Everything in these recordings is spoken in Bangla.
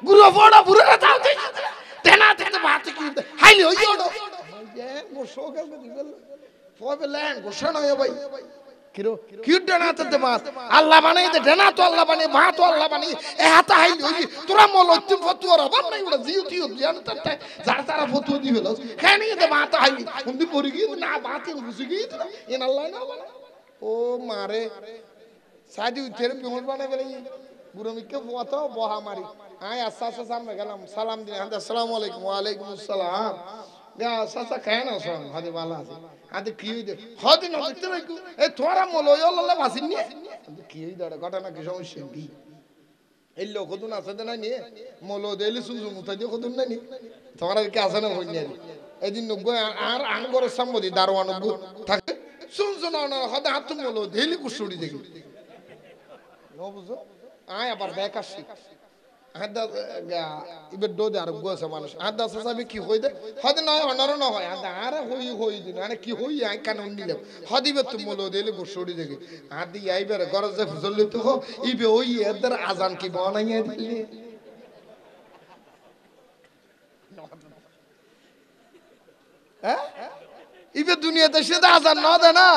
গুরু বড় বুড়া তাও দেই তেনা তেতে বাতে কি হাইলি হই ওড়ো মোর শোকাল দিবেল ফবে ল্যান্ড গোশন হয় ভাই কিরো কি ডেনা তেতে বাত আল্লাহ বানাই দে ডেনা তো আল্লাহ বানাই বা তো আল্লাহ বানাই এ হাতা হাইলি হই তোরা মল অত্যম ফতুয়ার অভাব নাই ওড়া জিউ তিউ জান ততে যারা তারা ফতুয়া দিবেল খানি দে বাত হাইলি হুন্দি পড়ি গি না বাতে বুঝি গি ইন আল্লাহ না ও মারে সাদি উঠের বিমল বানাই গেলে বুড়ো মিকে ফতো বহা মারি আয় আস্তে আস্তে সামনে গেলাম সালাম দিন আসসালামু আলাইকুম ওয়া আলাইকুম আসসালাম গা সাসা কেন শোন হাদি ভালো আছে আদি কি হইছে হদি না দেখতে রাখু এ তোরা মলয় আল্লাহ বাসিন নি কি হই দাঁড়া ঘটনা কি সমস্যা কি এই লোক কদুন আছে না নি মলো দেলি সুজু মুতা দি কদুন না নি তোমার কি আছে না হই নি এদিন নগ আর আঙ্গর সম্বদি দারওয়ান থাকে সুনজু না হদা হাত মলো দেলি কুসুড়ি দেখি নো বুঝো আয় আবার দেখ আসি আদা ইবে দোদে আর গোসা মানুষ আদা সাসাবি কি হই দে হদে নয় অনর ন হয় আদা আর হই দিন আরে কি হই আই কানুন নিলে হদিবে তো মলো দেলে গোসড়ি দেখি আদি আইবে গরজে ফুজলি তো ইবে ওই এদের আজান কি বানাইয়া দিলে হ্যাঁ ইবে দুনিয়াতে সেটা আজান না দে না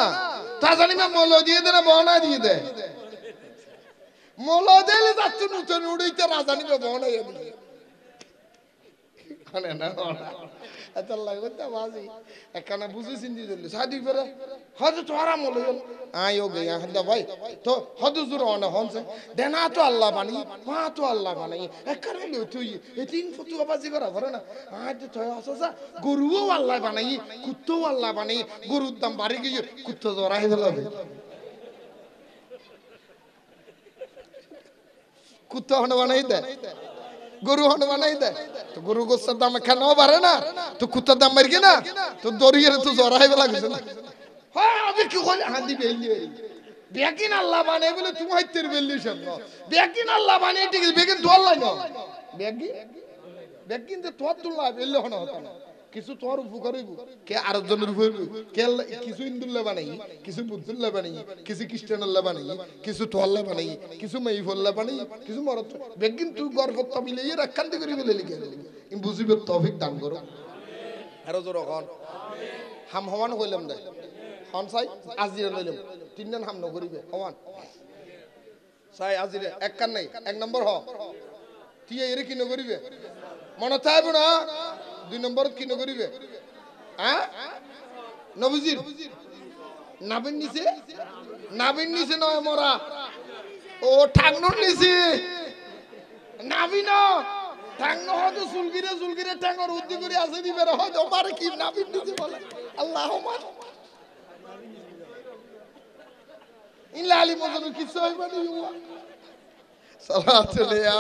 তা জানি মে মলো দিয়ে দে না বানা দিয়ে দে মলো দেলে যাচ্ছে নতুন উড়াইতে রাজধানী বানাই দিয়ে কানে না এত লাগবে তা বাজি একখানা বুঝে চিন্তি দিলি সাদি করে হয়তো তোরা মলো আয় ও গয়া হদা ভাই তো হদু জুর অনা হনছে দেনা তো আল্লাহ বানি মা তো আল্লাহ বানাই একখানে লো তুই এই তিন ফতুয়া বাজি করা করে না আজ তো আসা গরুও আল্লাহ বানাই কুত্তাও আল্লাহ বানাই গরুর দাম বাড়ি গিয়ে কুত্তা জড়াই দিলাবে কুত্তা হন বানাই দে গরু হন বানাই দে তো গরু গোস্তার দাম কেন বাড়ে না তো কুত্তার দাম বাড়ি না তো দরিয়ে তো জড়াই লাগছে না হ্যাঁ আমি কি কই হাঁদি বেলি বেকিন আল্লাহ বানাই বলে তুমি হাইতের বেলি সব বেকিন আল্লাহ বানাই ঠিক বেকিন তোর লাই না বেকিন যে তোর তুললা বেলি হন হতো না কিছু তোর উপকার হইব কে আরেকজনের উপর কে কিছু ইন্দুল্লাহ বানাই কিছু বুদ্ধুল্লাহ বানাই কিছু খ্রিস্টানুল্লাহ বানাই কিছু তোল্লাহ বানাই কিছু মাইফুল্লাহ বানাই কিছু মরত বেগিন তুই গর্বত মিলিয়ে রাখান্তি করে বলে লিখে ইম বুঝিবে তৌফিক দান করো আরো জোর হন হাম হমান কইলাম দে হন চাই আজিরে লইলাম তিনজন হাম নকরিবে হমান চাই আজিরে এক কান নাই এক নম্বর হ তুই এরে কি নকরিবে মনে চাইব না দুই নম্বর কি নকরিবে হ্যাঁ নবীজির নাবিন নিচে নয় মরা ও ঠাকনুর নিচে নাবিন ঠাঙ্গ হয়তো চুলগিরে ঠাঙ্গর উদ্দি করে আছে দিবে হয়তো পারে কি নাবিন নিচে বলে আল্লাহ ইল্লা আলী মজনু কিছু হইবে না সালাতুলিয়া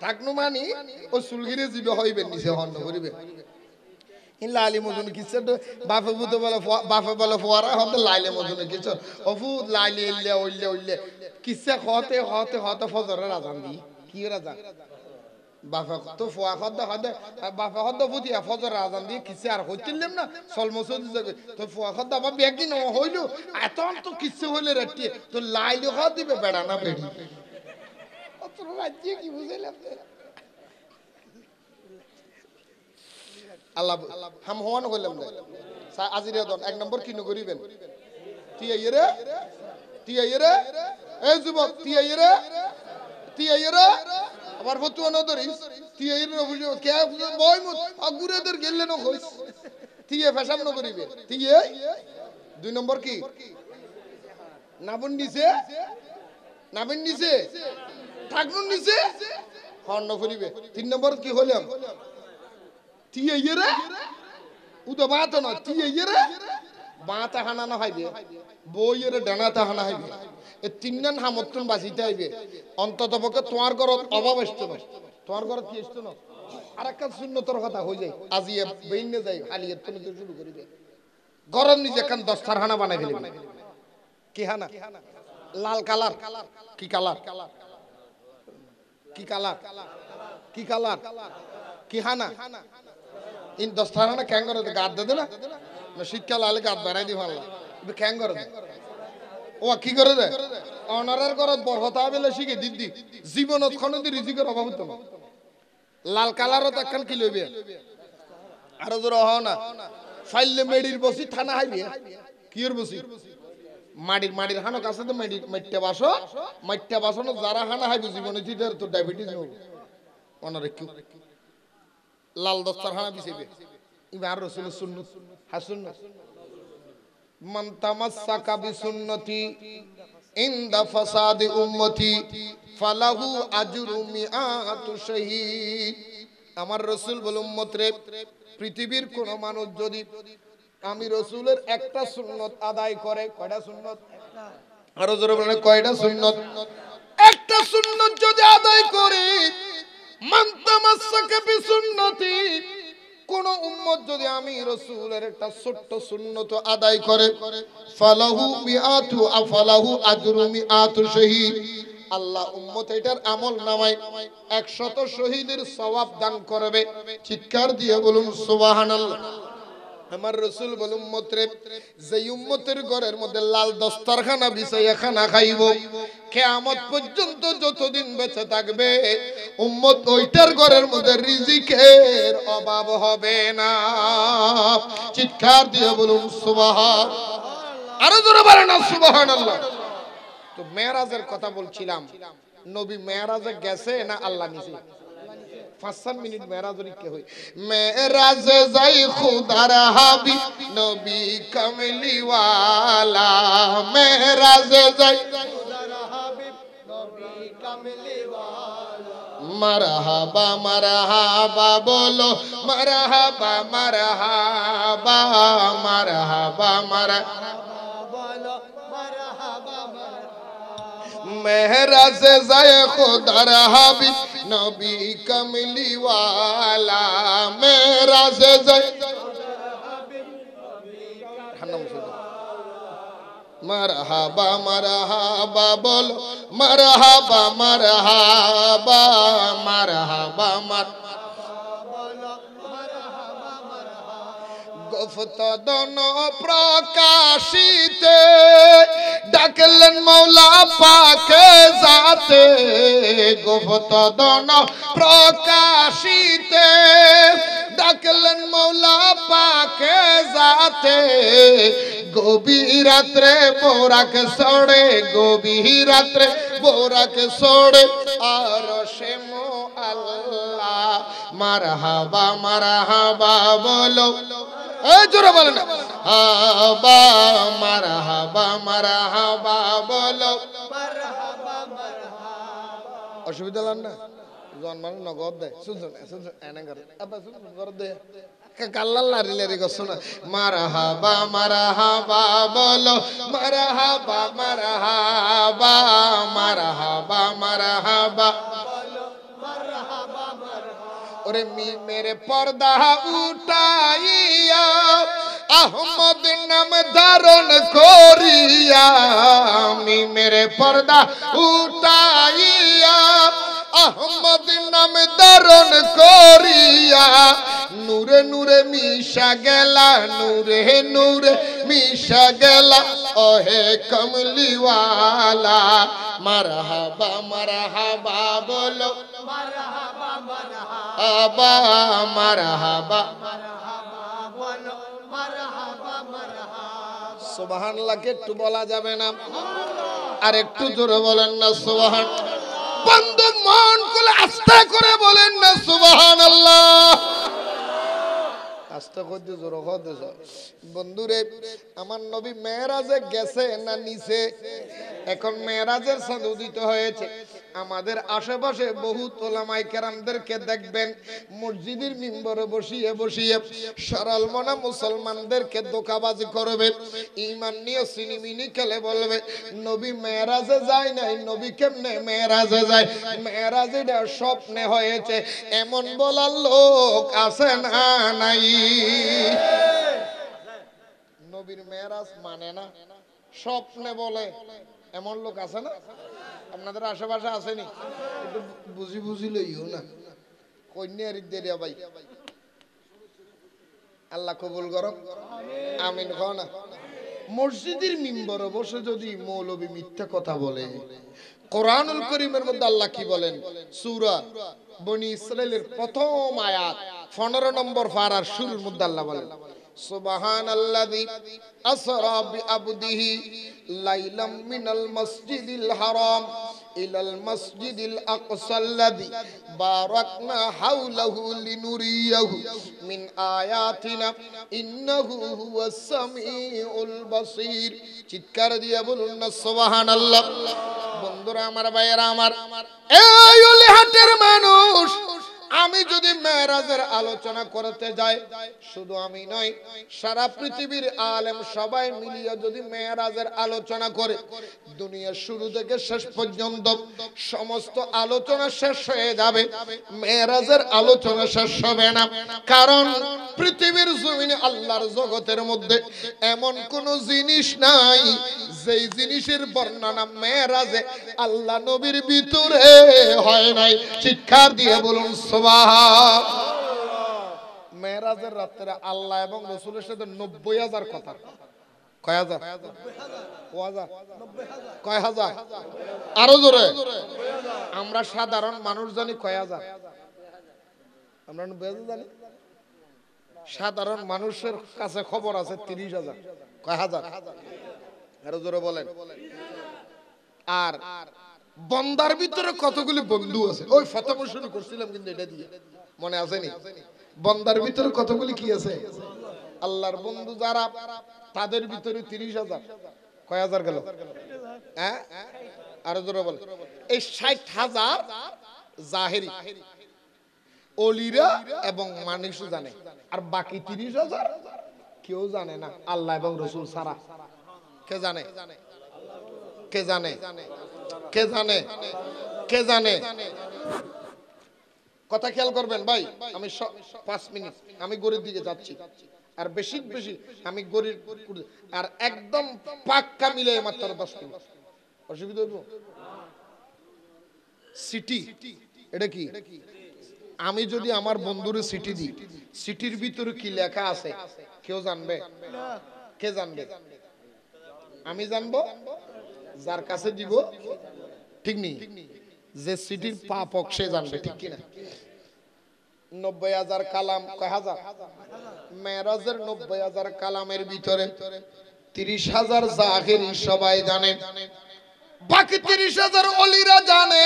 ঠাকনু মানি ও সুলগিরে জিবে হইবে নিচে হন করিবে ইল্লা আলী মজনু কিছু বাপে বুতে বলে বাপে বলে ফোয়ারা হতে লাইলে মজনু কিছু অফু লাইলে ইল্লে কিসে হতে ফজরের আজান দি কি আজান বাপে তো ফোয়া হদে বাপে হদে ফুটিয়া ফজরের আজান দি কিসে আর হইতিলম না সলমসদ যাবে তো ফোয়া হদে আবার বেগি ন হইলো এত তো কিসে হইলে রাতি তো লাইলে হদ দিবে বেড়া না বেড়ি রাজ্যে কি বুঝাইলাম আল্লাহ হাম হওয়ান কইলাম না আজিরে দন এক নম্বর কি নকরিবেন তি আইরে এই যুবক তি আইরে আবার ফতুয়া ন ধরিস তি আইরে বুঝো কে বই মত আগুরেদের গেলে ন কইস তি ফেসাম ন করিবে তি দুই নম্বর কি নাবন নিছে ঠাকুর নিচে হর্ণ করিবে তিন নম্বর কি হইলাম তিয়ে ইয়েরে উদো বাত না তিয়ে ইয়েরে বাতা হানা না হইবে বইয়েরে ডানাতা হানা হইবে এই তিনজন হামতন বাঁচিতে হইবে অন্তত পক্ষে তোমার ঘরত অভাব আসতো না তোমার ঘরত কি আসতো না আরেকটা সুন্নতর কথা হই যায় আজি বেইনে যাই হালিয়ত তুমি শুরু করিবে গরম নিজে কান 10 হানা বানাই ফেলিবে কি হানা লাল কালার কি কালার কি হানা ইন 10 হানা কেন করে গাদ দে না শীতকাল আলে গাদ বাড়াই দি ভালো কেন করে ও কি করে দে অনারের ঘরত বরকত আবেলে শিখে দিদি জীবনত কোনদিন রিজিকের অভাব হতো না লাল কালারত একখান কি লইবে আর জোর হও না ফাইলে মেডির বসি থানা হাইবে কির বসি মাটির হানো কাছে তো মাইট্টা বাসন যারা হানা হাইবে জীবনে জিদের তো ডায়াবেটিস হবে অনারে কি লাল দস্তার হানা বিছাইবে ইবার রাসূলের সুন্নাত হাসুন্নাত মান তামাসসাকা বিসুন্নতি ইনদা ফাসাদি উম্মতি ফালাহু আজরু মিআতু শাহীদ আমার রাসূল বলে উম্মত রে পৃথিবীর কোন মানুষ যদি আমি রাসূলের একটা সুন্নাত আদায় করে কয়টা সুন্নাত আরো জোরে বলেন কয়টা সুন্নাত একটা সুন্নাত যদি আদায় করে মান তামাসসাকা বিসুন্নতি কোন উম্মত যদি আমি রাসূলের একটা ছোট্ট সুন্নত আদায় করে ফালাহু মিআতু আফালাহু আজরু মিআতু শাহীদ আল্লাহ উম্মত এটার আমল নামায় 100 শহীদের সওয়াব দান করবে চিৎকার দিয়ে বলুন সুবহানাল্লাহ আমার রাসূল বলে উম্মত রে যে উম্মতের ঘরের মধ্যে লাল দস্তরখানা বিছাইয়া খানা খাইব কিয়ামত পর্যন্ত যতদিন বেঁচে থাকবে উম্মত ওইটার ঘরের মধ্যে রিজিকের অভাব হবে না চিৎকার দিয়ে বলুন সুবহান আরো জোরে বলেন সুবহানাল্লাহ তো মেরাজের কথা বলছিলাম নবী মেরাজে গেছে না আল্লাহ নিছে 5 মিনিট মেরাজের কি হয় মেরাজে যাই খুদার হাবিব নবী কামলি ওয়ালা মেরাজে যাই খুদার হাবিব নবী কামলি ওয়ালা মারহাবা মারহাবা বলো মারহাবা মারহাবা মারহাবা মারহাবা বলো মারহাবা মেরাজ যায় খুদার হাবিব নবী কামলি ওয়ালা মেরাজ যায় খুদার হাবিব নবী কামলি মারহাবা মারহাবা বলো মারহাবা মারহাবা মারহাবা বলো মারহাবা মারহাবা গুফতদন প্রকাশিতে ডাকলেন মৌলা পাকে জাতে গুফতদন প্রকাশিতে ডাকলেন মৌলা পাকে জাতে গভীর রাত্রে বোরাক সড়ে গভীর রাত্রে বোরাক সড়ে আরশে মো আল্লাহ মারহাবা মারহাবা বলো এই জোরে বলেন না হাবা মারহাবা মারহাবা বলো মারহাবা মারহাবা অসুবিধা লান না জন্মানো নগদ দেয় শুনছো এনে করে আবার শুনছো করে দে কাল্লাল লারি গছ না মারহাবা মারহাবা বলো মারহাবা মারহাবা মারহাবা মারহাবা বলো মারহাবা মারহাবা ওরে মেরে পর্দা উঠাইয়া আহমদ নাম ধারণ করিয়া আমি মেরে পর্দা উঠাইয়া আহমদ নাম ধারণ করিয়া নূরে নূরে মিশা গেলা নূরে নূরে মিশা গেলা ওহে কমলিওয়ালা মারহাবা মারহাবা বলো মারহাবা মারহাবা মারহাবা মারহাবা বলো মারহাবা মারহাবা সুবহানাল্লাহ কে একটু বলা যাবে না আর একটু জোরে বলেন না সুবহান বন্ধু মন খুলে আস্তে করে বলেন না সুবহানাল্লাহ আস্তে করে জোরে কথা বন্ধুরে আমার নবী মেরাজে গেছে না নিচে এখন মেরাজের চাঁদ উদিত হয়েছে আমাদের আশেপাশে বহু ওলামায়ে কেরামদেরকে দেখবেন মসজিদের মিম্বরে বসিয়ে বসিয়ে সরল মনা মুসলমানদেরকে ধোঁকাবাজি করবে ঈমান নিয়ে সিনিমিনি খেলে বলবে নবী মেরাজে যায় নাই নবী কেমনে মেরাজে যায় মেরাজ এটা স্বপ্নে হয়েছে এমন বলার লোক আছে না নাই নবীর মেরাজ মানে না স্বপ্নে বলে এমন লোক আছে না আপনাদের আশেপাশে আসেনি একটু বুঝি বুঝি লইও না কন্যার দেরিয়া ভাই আল্লাহ কবুল করো আমিন কও না মসজিদের মিম্বরে বসে যদি মৌলবী মিথ্যা কথা বলে, কোরআনুল কারীমের মধ্যে আল্লাহ কি বলেন? সূরা বনি ইসরাইলের প্রথম আয়াত 15 নম্বর পারার শুরুর মধ্যে আল্লাহ বলেন, সুবহানাল্লাযী আসরা বিআবদিহি লাইলাম মিনাল মাসজিদিল হারাম ইলাল মাসজিদিল আকসাল্লাযী বারাকনা হাওলাহু লিনুরিয়াহু মিন আয়াতিনা ইন্নাহু হুয়াস সামিউল বাসীর। চিৎকার দিয়ে বলুন না সুবহানাল্লাহ। বন্ধুরা আমার, ভাইয়েরা আমার, এই অলিহাটের মানুষ, আমি যদি মেরাজের আলোচনা করতে যাই, শুধু আমি নয়, সারা পৃথিবীর আলেম সবাই মিলিয়ে যদি মেরাজের আলোচনা করে, দুনিয়ার শুরু থেকে শেষ পর্যন্ত সমস্ত আলোচনা শেষ হয়ে যাবে, মেরাজের আলোচনা শেষ হবে না। কারণ পৃথিবীর জমিনে আল্লাহর জগতের মধ্যে এমন কোন জিনিস নাই যেই জিনিসের বর্ণনা মেরাজে আল্লাহ নবীর ভিতরে হয় নাই। চিৎকার দিয়ে বলুন মেরাজের রাত্রে আল্লাহ এবং রাসূলের সাথে 90,000 কথা। কয় হাজার? কয় হাজার? আরো জোরে। আমরা সাধারণ মানুষ জানি কয় হাজার? আমরা 90,000 জানি। সাধারণ মানুষের কাছে খবর আছে 30,000। কয় হাজার? আরো জোরে বলেন। আর বন্দার ভিতরে কতগুলি বন্ধু আছে? ওই ফতোয়া শুরু করছিলাম কিন্তু এটা দিয়ে, মনে আসেনি? বন্দার ভিতরে কতগুলি কি আছে? আল্লাহর বন্ধু যারা, তাদের ভিতরে 30,000। কয় হাজার গেল? হ্যাঁ, আরো জোরে বলেন। এই 60,000 জাহেরি ওলিরা এবং মানুষ জানে, আর বাকি 30,000 কেউ জানে না, আল্লাহ এবং রাসূল ছাড়া। কে জানে? কে জানে? কে জানে? কে জানে? কথা খেয়াল করবেন ভাই। আমি 5 মিনিট আমি গরির দিকে যাচ্ছি, আর বেশি বেশি আমি গরির, আর একদম পাক্কা মিলে মাত্র 10 মিনিট। অসুবিধা হইব? সিটি, এটা কি? আমি যদি আমার বন্ধুরে সিটি দিই, সিটির ভিতরে কি লেখা আছে কেউ জানবে? কে জানবে? আমি জানবো, যার কাছে দিব, ঠিক নেই? যে সিটির পাপক সে জানবে, ঠিক কিনা? 90,000 কালাম। কয় হাজার? মেরাজের 90,000 কালামের ভিতরে 30,000 জাহেরি সবাই জানে, বাকি 30,000 ওলিরা জানে,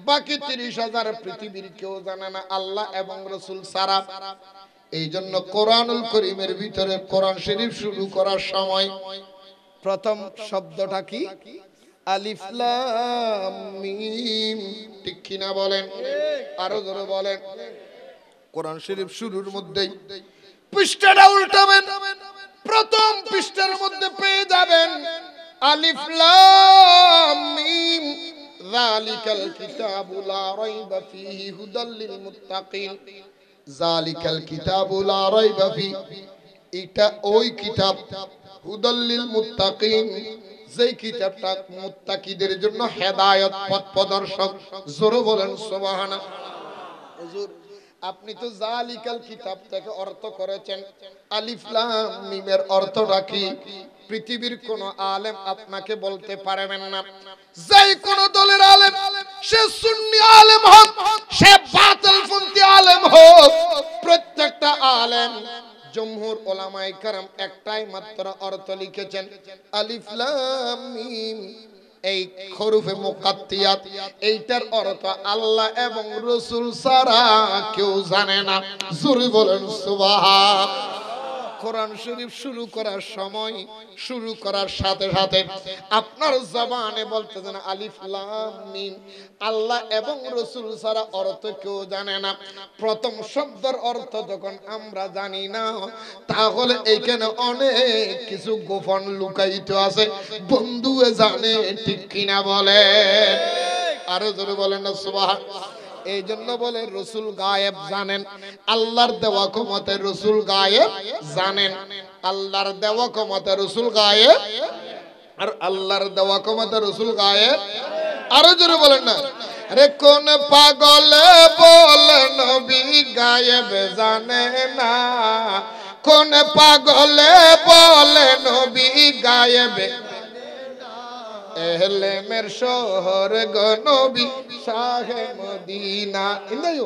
বাকি 30,000 পৃথিবীর কেউ জানে না, আল্লাহ এবং রাসূল ছাড়া। এই জন্য কোরআনুল কারীমের ভিতরে কোরআন শরীফ শুরু করার সময় প্রথম শব্দটা কি? আলিফ লাম মিম। ঠিক কিনা বলেন? আরো জোরে বলেন। কোরআন শরীফ শুরুর মধ্যেই পৃষ্ঠাটা উল্টাবেন, প্রথম পৃষ্ঠার মধ্যে পেয়ে যাবেন আলিফ লাম মিম যালিকাল কিতাবু লা রাইবা ফীহি হুদাল লিল মুত্তাকিন। যালিকাল কিতাবু লা রাইবা ফীহি, এটা ওই কিতাব, হুদাল লিল মুত্তাকিন, যেই কিতাবটা মুত্তাকিদের জন্য হেদায়েত, পথ প্রদর্শক। জোরে বলেন সুবহানাল্লাহ। হুজুর, আপনি তো জালিকাল কিতাব থেকে অর্থ করেছেন, আলিফ লাম মিমের অর্থটা কি? পৃথিবীর কোন আলেম আপনাকে বলতে পারবেন না। যেই কোন দলের আলেম, সে সুন্নি আলেম হোক, সে বাতিলপন্থী আলেম হোক, প্রত্যেকটা আলেম, জমহুর উলামায়ে কেরাম একটাই মাত্র অর্থ লিখেছেন, আলিফ লাম মিম। এই হরফে মুকাত্তিয়াত, এইটার অর্থ আল্লাহ এবং রাসূল ছাড়া কেউ জানে না। জোরে বলেন সুবহানাল্লাহ। কোরআন শরীফ শুরু করার সময়, শুরু করার সাথে সাথে আপনার জবানে বলতেছেন আলিফ লাম মিম, আল্লাহ এবং রাসূল ছাড়া অর্থ কেউ জানে না। প্রথম শব্দের অর্থ যখন আমরা জানি না, তাহলে এইখানে অনেক কিছু গোপন লুকায়িত আছে, বন্ধুয়ে জানে। ঠিক কিনা বলেন? আরো জোরে বলেন না সুবহানাল্লাহ। এই জন্য বলে রাসূল গায়েব জানেন, আল্লাহর দেওয়া ক্ষমতা রাসূল গায়েব জানেন। আল্লাহর দেওয়া ক্ষমতা রাসূল গায়েব, আর আল্লাহর দেওয়া ক্ষমতা রাসূল গায়েব। আরো জোরে বলেন না। আরে কোন পাগলে বলে নবী গায়েব জানে না, কোন পাগলে বলে নবী গায়েবে এলেমের শহর গো নবী শাহে মদিনা ইন্দায়ু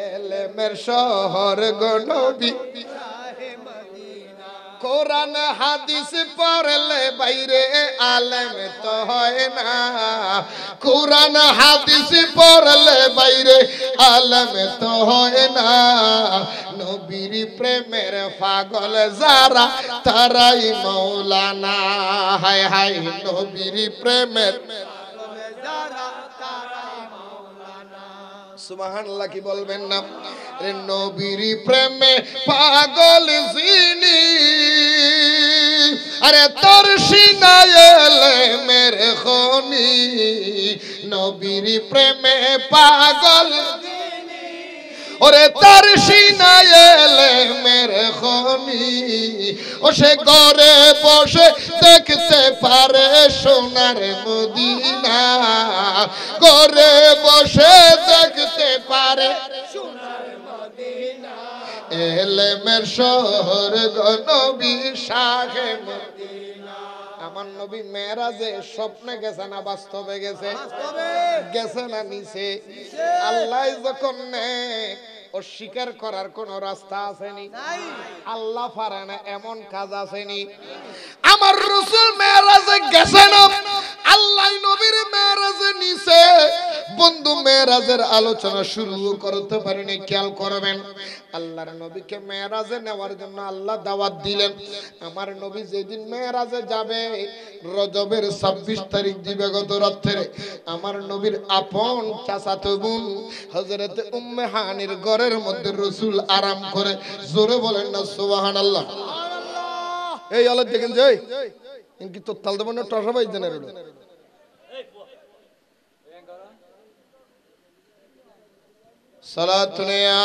এলেমের শহর গো নবী কোরআন হাদিস পড়লে বাইরে আলেম তো হয় না কোরআন হাদিস পড়লে বাইরে আলেম তো হয় না নবীর প্রেমের পাগল যারা তারাই মাওলানা হায় হায় নবীর প্রেমের পাগল যারা তারাই মাওলানা সুবহানাল্লাহ কি বলবেন না রে নবীর প্রেমে পাগল যিনি আরে তোর সিনায় এলেমের খনি নবীর প্রেমে পাগল ওরে তার সিনায় এলেমের খনি ও সে ঘরে বসে দেখতে পারে সোনার মদিনা ঘরে বসে দেখতে পারে সোনার মদিনা এলেমের শহর গো নবী শাহে মদিনা আমার নবী মেরাজে স্বপ্নে গেছে না বাস্তবে গেছে গেছে না নিচে আল্লাহ যখন অস্বীকার করার কোন রাস্তা আসেনি আল্লাহ পারে না এমন কাজ আসেনি আমার রাসূল মেরাজে গেছে না আল্লাহ নবীর মেরাজে নিছে বন্ধু মেরাজের আলোচনা শুরু করতে পারিনি খেয়াল করবেন আল্লাহর নবীকে মেরাজে নেওয়ার জন্য আল্লাহ দাওয়াত দিলেন আমার নবী যেদিন মেরাজে যাবে রজবের 26 তারিখ দিবাগত রাতে আমার নবীর আপন চাচাতো বোন হযরত উম্মে হানির ঘরের মধ্যে রাসূল আরাম করে জোরে বলেন না সুবহানাল্লাহ সুবহানাল্লাহ এই আলো দেখেন যাই ইনকি তো তাল দেব না টসা বাইজ দেন রে সালাতুন ইয়া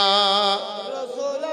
রাসূল